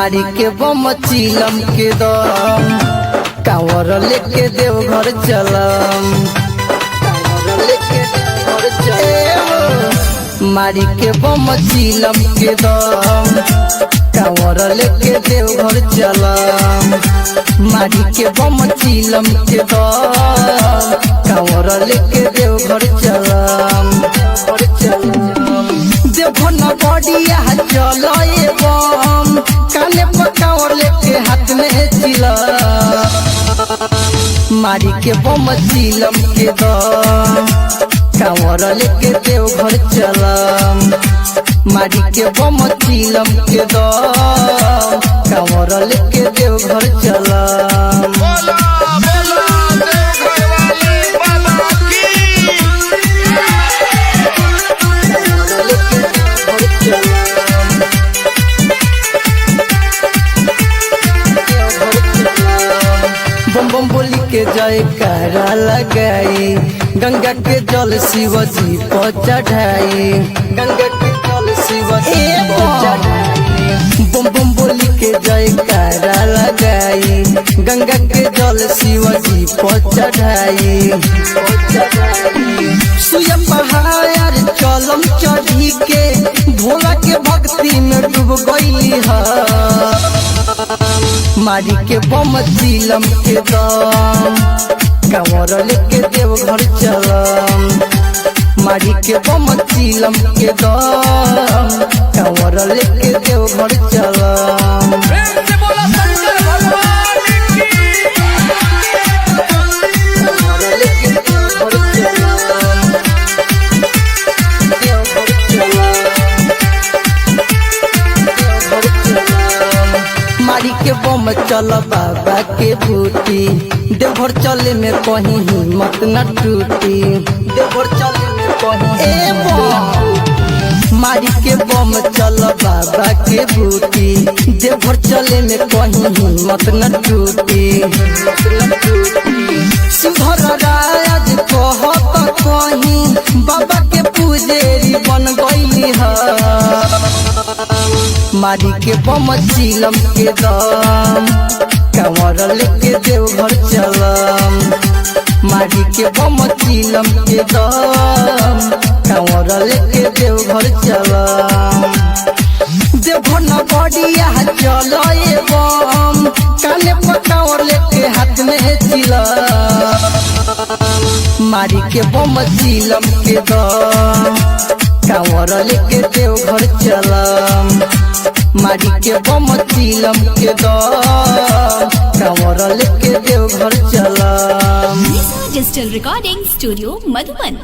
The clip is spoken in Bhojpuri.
मारी के बम चिलम के दम कांवर लेके देवघर चलम मारी के बम चिलम के दम कांवर लेके देवघर चलम मारी के बम चिलम के दम कांवर लेके देवघर चलम देखो न बढ़िया चलो ये बम काने पकावर लेके हाथ में चिला मारी के बम चिलम के दम कांवर लेके देवघर चलम मारी के बम चिलम के दम कांवर लेके देवघर चलम बम बम बोली के जयकारा लगाई गंगा के जल शिवजी पर चढ़ाई गंगा के जल शिवजी पर चढ़ाई बम बम बोली के जयकारा लगाई गंगा के जल शिवजी पर चढ़ाई सुया पहाड़ चलम चढ़ी के भोला के भक्ति में डूब गई है मारी के बम चिलम के दम कांवर लेके देवघर चलम मारी के बम चिलम के दम कांवर लेके देवघर चलम मारी के बम चल बाबा के बूटी देवघर चले में कहीं हिम्मत न टूटी देवघर चले में कहीं मारी के बम चल बाबा के बूटी देवघर चले में कहीं हिम्मत न टूटी सुधर राज कहत कहीं बाबा के पुजेरी बन गई है मारी के बम चिलम के दम कांवर लेके देवघर चलम मारी के बम चिलम के दम कांवर लेके देवघर चलम देवघर न बढ़िया चलो ये बम काने पकावर लेके हाथ में चिला मारी के बम चिलम के दम कांवर लेके देवघर चलम मारी के बम चिलम के दम कांवर लेके देवघर चलम डिजिटल रिकॉर्डिंग स्टूडियो मधुबन।